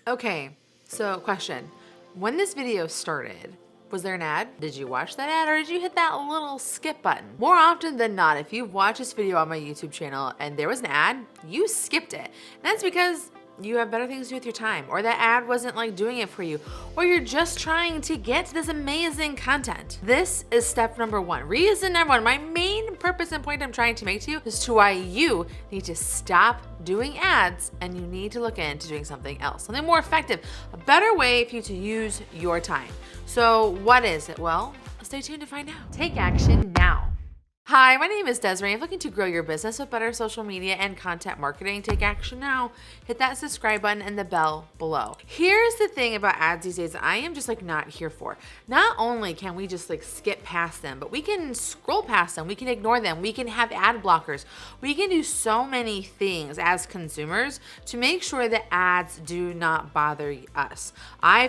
Okay, so question. When this video started, was there an ad? Did you watch that ad or did you hit that little skip button? More often than not, if you've watched this video on my YouTube channel and there was an ad, you skipped it. And that's because you have better things to do with your time, or that ad wasn't like doing it for you, or you're just trying to get to this amazing content. This is step number one. Reason number one, my main purpose and point I'm trying to make to you is to why you need to stop doing ads and you need to look into doing something else, something more effective, a better way for you to use your time. So what is it? Well, stay tuned to find out. Take action now. Hi, my name is Desiree. I'm looking to grow your business with better social media and content marketing. Take action now. Hit that subscribe button and the bell below. Here's the thing about ads these days I am just like not here for. Not only can we just like skip past them, but we can scroll past them. We can ignore them. We can have ad blockers. We can do so many things as consumers to make sure that ads do not bother us.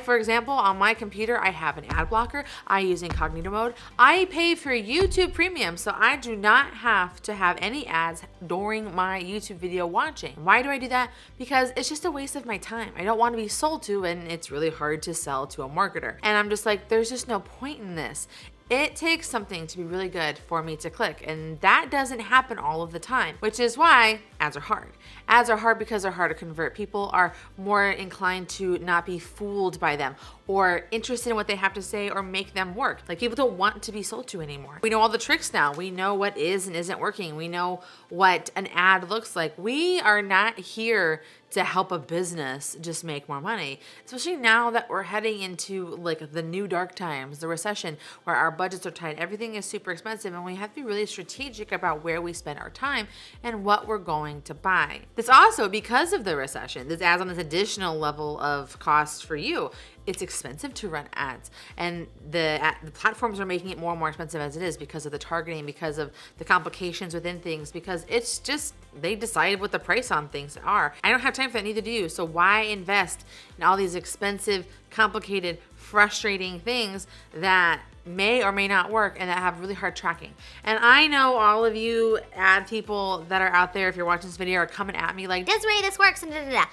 For example, on my computer, I have an ad blocker. I use incognito mode. I pay for YouTube Premium, so I do not have to have any ads during my YouTube video watching. Why do I do that? Because it's just a waste of my time. I don't want to be sold to, and it's really hard to sell to a marketer. And I'm just like, there's just no point in this. It takes something to be really good for me to click, and that doesn't happen all of the time, which is why ads are hard. Ads are hard because they're hard to convert. People are more inclined to not be fooled by them or interested in what they have to say or make them work. Like, people don't want to be sold to anymore. We know all the tricks now. We know what is and isn't working. We know what an ad looks like. We are not here to help a business just make more money, especially now that we're heading into like the new dark times, the recession, where our budgets are tight, everything is super expensive, and we have to be really strategic about where we spend our time and what we're going to buy. This also, because of the recession, this adds on this additional level of cost for you. It's expensive to run ads, and the platforms are making it more and more expensive as it is because of the targeting, because of the complications within things, because it's just, they decided what the price on things are. I don't have time for that, neither do you. So why invest in all these expensive, complicated, frustrating things that may or may not work and that have really hard tracking? And I know all of you ad people that are out there, if you're watching this video, are coming at me like, Desiree, this works, and da-da-da.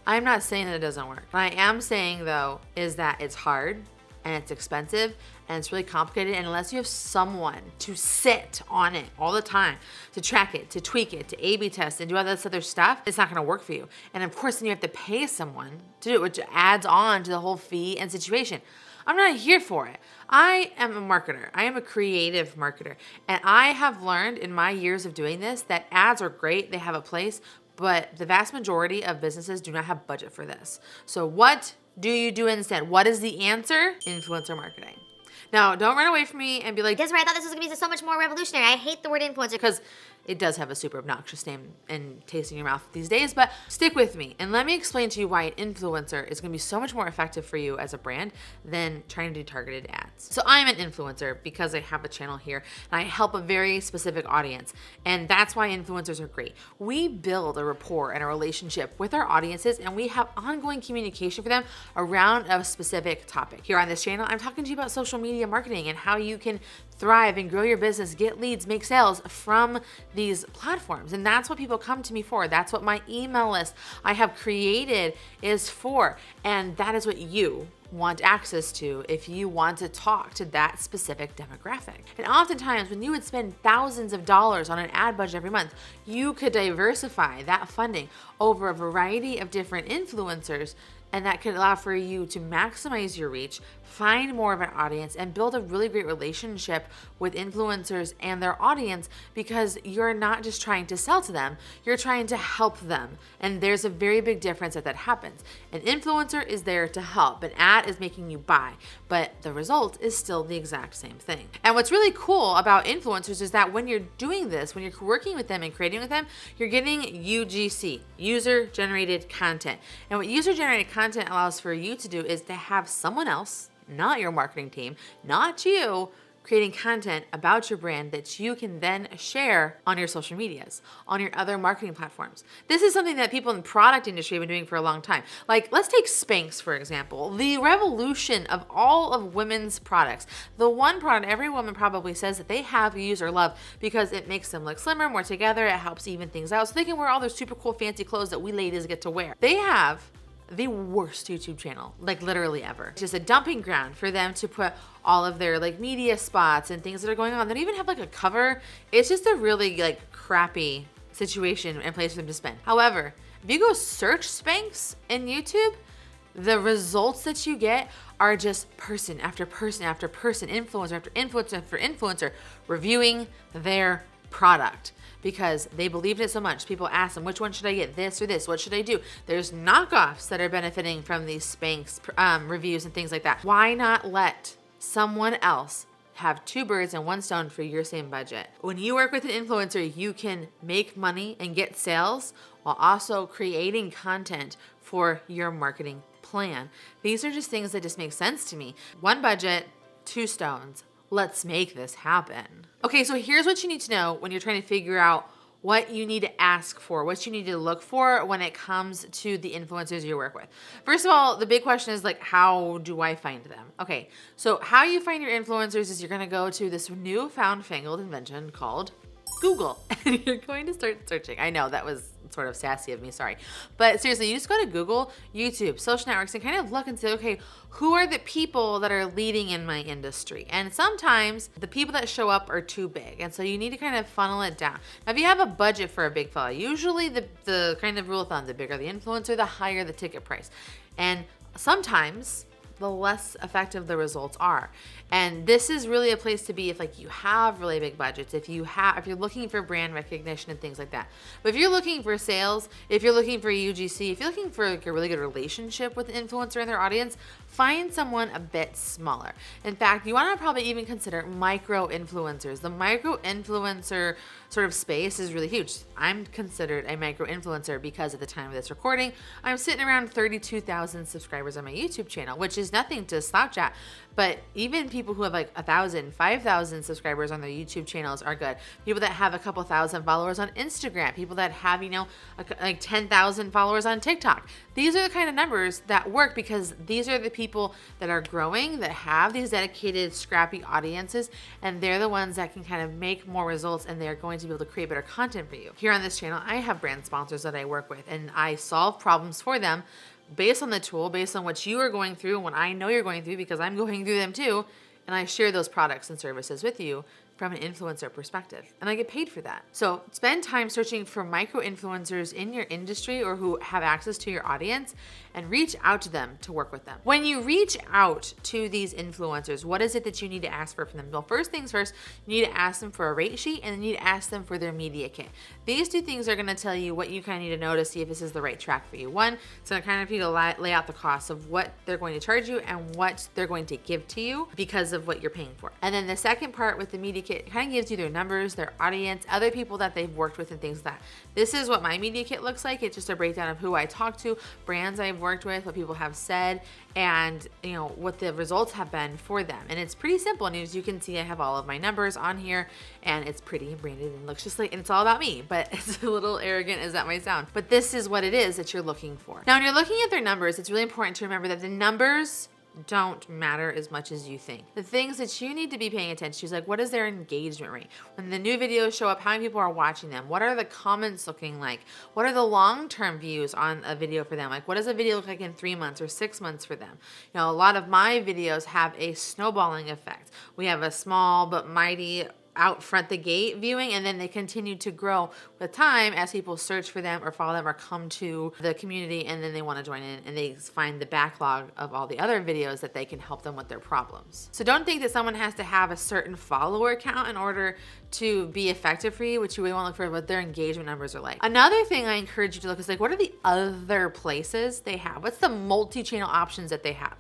I'm not saying that it doesn't work. What I am saying though is that it's hard and it's expensive and it's really complicated, and unless you have someone to sit on it all the time, to track it, to tweak it, to A/B test and do all this other stuff, it's not gonna work for you. And of course then you have to pay someone to do it, which adds on to the whole fee and situation. I'm not here for it. I am a marketer. I am a creative marketer. And I have learned in my years of doing this that ads are great, they have a place, but the vast majority of businesses do not have budget for this. So what do you do instead? What is the answer? Influencer marketing. Now, don't run away from me and be like, Desiree, I thought this was gonna be so much more revolutionary. I hate the word influencer, because it does have a super obnoxious name and taste in your mouth these days, but stick with me and let me explain to you why an influencer is gonna be so much more effective for you as a brand than trying to do targeted ads. So I'm an influencer because I have a channel here and I help a very specific audience, and that's why influencers are great. We build a rapport and a relationship with our audiences, and we have ongoing communication for them around a specific topic. Here on this channel, I'm talking to you about social media marketing and how you can thrive and grow your business, get leads, make sales from these platforms. And that's what people come to me for. That's what my email list I have created is for. And that is what you want access to if you want to talk to that specific demographic. And oftentimes when you would spend thousands of dollars on an ad budget every month, you could diversify that funding over a variety of different influencers, and that could allow for you to maximize your reach, find more of an audience, and build a really great relationship with influencers and their audience, because you're not just trying to sell to them, you're trying to help them. And there's a very big difference that happens. An influencer is there to help, an ad is making you buy, but the result is still the exact same thing. And what's really cool about influencers is that when you're doing this, when you're working with them and creating with them, you're getting UGC, user-generated content. And what user-generated content allows for you to do is to have someone else, not your marketing team, not you, creating content about your brand that you can then share on your social medias, on your other marketing platforms. This is something that people in the product industry have been doing for a long time. Like, let's take Spanx, for example, the revolution of all of women's products. The one product every woman probably says that they have, use, or love because it makes them look slimmer, more together, it helps even things out, so they can wear all their super cool fancy clothes that we ladies get to wear. They have the worst YouTube channel, like literally ever. It's just a dumping ground for them to put all of their like media spots and things that are going on. They don't even have like a cover. It's just a really like crappy situation and place for them to spend. However, if you go search Spanx in YouTube, the results that you get are just person after person after person, influencer after influencer after influencer reviewing their product because they believed it so much. People ask them, which one should I get, this or this? What should I do? There's knockoffs that are benefiting from these Spanx reviews and things like that. Why not let someone else have two birds and one stone for your same budget? When you work with an influencer, you can make money and get sales while also creating content for your marketing plan. These are just things that just make sense to me. One budget, two stones. Let's make this happen. Okay, so here's what you need to know when you're trying to figure out what you need to ask for, what you need to look for when it comes to the influencers you work with. First of all, the big question is like, how do I find them? Okay, so how you find your influencers is you're gonna go to this newfound fangled invention called Google, and you're going to start searching. I know that was sort of sassy of me, sorry. But seriously, you just go to Google, YouTube, social networks, and kind of look and say, okay, who are the people that are leading in my industry? And sometimes the people that show up are too big. And so you need to kind of funnel it down. Now, if you have a budget for a big fella, usually the kind of rule of thumb, the bigger the influencer, the higher the ticket price. And sometimes the less effective the results are. And this is really a place to be if like you have really big budgets, if you're looking for brand recognition and things like that. But if you're looking for sales, if you're looking for UGC, if you're looking for like a really good relationship with the influencer and their audience, find someone a bit smaller. In fact, you want to probably even consider micro influencers. The micro influencer sort of space is really huge. I'm considered a micro influencer because at the time of this recording, I'm sitting around 32,000 subscribers on my YouTube channel, which is nothing to slouch at. But even people who have like 1,000, 5,000 subscribers on their YouTube channels are good. People that have a couple thousand followers on Instagram, people that have, like 10,000 followers on TikTok. These are the kind of numbers that work because these are the people that are growing, that have these dedicated, scrappy audiences, and they're the ones that can kind of make more results, and they're going to be able to create better content for you. Here on this channel, I have brand sponsors that I work with, and I solve problems for them based on the tool, based on what you are going through and what I know you're going through because I'm going through them too. And I share those products and services with you from an influencer perspective, and I get paid for that. So spend time searching for micro influencers in your industry or who have access to your audience and reach out to them to work with them. When you reach out to these influencers, what is it that you need to ask for from them? Well, first things first, you need to ask them for a rate sheet and you need to ask them for their media kit. These two things are gonna tell you what you kind of need to know to see if this is the right track for you. One, it's gonna kind of need to lay out the cost of what they're going to charge you and what they're going to give to you because of what you're paying for. And then the second part with the media kit, it kind of gives you their numbers, their audience, other people that they've worked with and things like that. This is what my media kit looks like. It's just a breakdown of who I talk to, brands I've worked with, what people have said, and what the results have been for them. And it's pretty simple. And as you can see, I have all of my numbers on here and it's pretty and branded and looks just like, and it's all about me, but it's a little arrogant as that might sound. But this is what it is that you're looking for. Now, when you're looking at their numbers, it's really important to remember that the numbers don't matter as much as you think. The things that you need to be paying attention to is like, what is their engagement rate? When the new videos show up, how many people are watching them? What are the comments looking like? What are the long-term views on a video for them? Like, what does a video look like in 3 months or 6 months for them? A lot of my videos have a snowballing effect. We have a small but mighty out front the gate viewing, and then they continue to grow with time as people search for them or follow them or come to the community, and then they want to join in and they find the backlog of all the other videos that they can help them with their problems. So don't think that someone has to have a certain follower count in order to be effective for you, which you really want to look for what their engagement numbers are like. Another thing I encourage you to look is like, what are the other places they have? What's the multi-channel options that they have?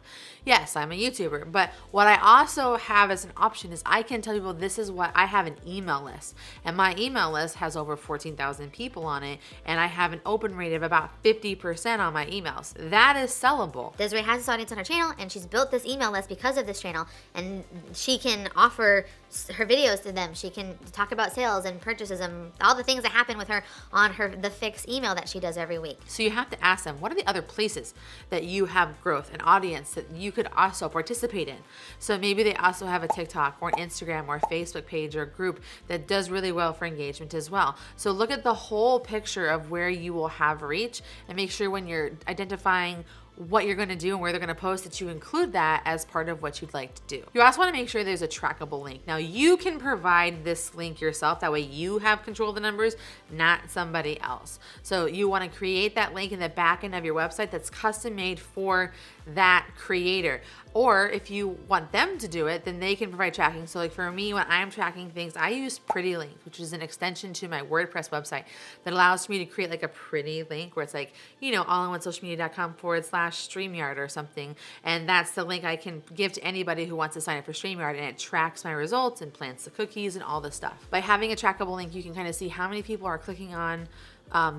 Yes, I'm a YouTuber, but what I also have as an option is I can tell people this is what I have, an email list, and my email list has over 14,000 people on it, and I have an open rate of about 50% on my emails. That is sellable. Desiree has this audience on her channel, and she's built this email list because of this channel, and she can offer her videos to them. She can talk about sales and purchases and all the things that happen with her on the fixed email that she does every week. So you have to ask them, what are the other places that you have growth and audience that you could also participate in? So maybe they also have a TikTok or an Instagram or a Facebook page or a group that does really well for engagement as well. So look at the whole picture of where you will have reach and make sure when you're identifying what you're going to do and where they're going to post that you include that as part of what you'd like to do. You also want to make sure there's a trackable link. Now you can provide this link yourself. That way you have control of the numbers, not somebody else. So you want to create that link in the back end of your website that's custom made for that creator. Or if you want them to do it, then they can provide tracking. So like for me, when I'm tracking things, I use Pretty Link, which is an extension to my WordPress website that allows me to create like a pretty link where it's like, you know, allinOneSocialMedia.com/StreamYard or something. And that's the link I can give to anybody who wants to sign up for StreamYard, and it tracks my results and plants the cookies and all this stuff. By having a trackable link, you can kind of see how many people are clicking on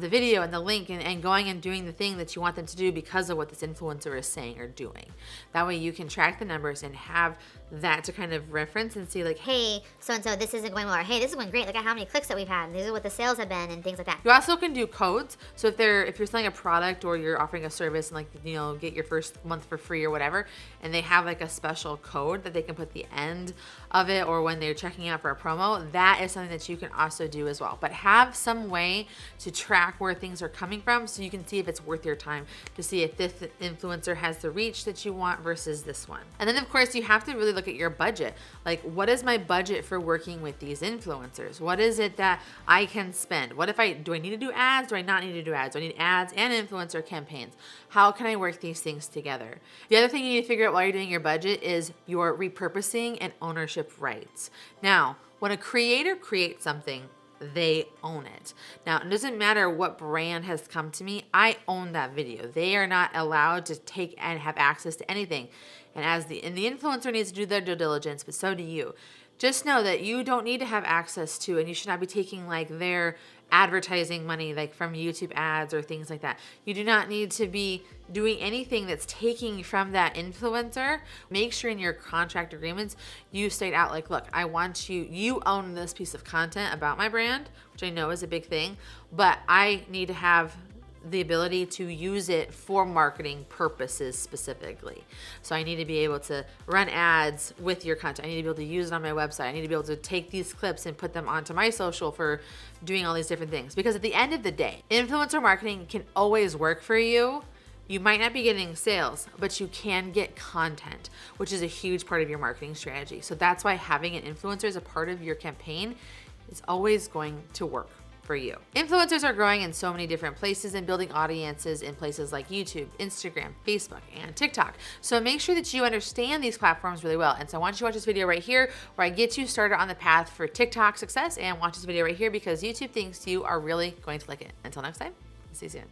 the video and the link and going and doing the thing that you want them to do because of what this influencer is saying or doing. That way you can track the numbers and have that to kind of reference and see like, hey, so-and-so, this isn't going well, or hey, this is going great, look at how many clicks that we've had, and these are what the sales have been, and things like that. You also can do codes. So if you're selling a product or you're offering a service and like, you know, get your first month for free or whatever, and they have like a special code that they can put at the end of it or when they're checking out for a promo, that is something that you can also do as well. But have some way to track where things are coming from so you can see if it's worth your time to see if this influencer has the reach that you want versus this one. And then of course you have to really look at your budget. Like, what is my budget for working with these influencers? What is it that I can spend? What if do I need to do ads? Do I not need to do ads? Do I need ads and influencer campaigns? How can I work these things together? The other thing you need to figure out while you're doing your budget is your repurposing and ownership rights. Now, when a creator creates something, they own it. Now, it doesn't matter what brand has come to me, I own that video. They are not allowed to take and have access to anything. And the influencer needs to do their due diligence, but so do you. Just know that you don't need to have access to, and you should not be taking like their advertising money like from YouTube ads or things like that. You do not need to be doing anything that's taking from that influencer. Make sure in your contract agreements you state out like, look, I want you own this piece of content about my brand, which I know is a big thing, but I need to have the ability to use it for marketing purposes specifically. So I need to be able to run ads with your content. I need to be able to use it on my website. I need to be able to take these clips and put them onto my social for doing all these different things. Because at the end of the day, influencer marketing can always work for you. You might not be getting sales, but you can get content, which is a huge part of your marketing strategy. So that's why having an influencer as a part of your campaign is always going to work for you. Influencers are growing in so many different places and building audiences in places like YouTube, Instagram, Facebook, and TikTok. So make sure that you understand these platforms really well. And so I want you to watch this video right here where I get you started on the path for TikTok success, and watch this video right here because YouTube thinks you are really going to like it. Until next time, see you soon.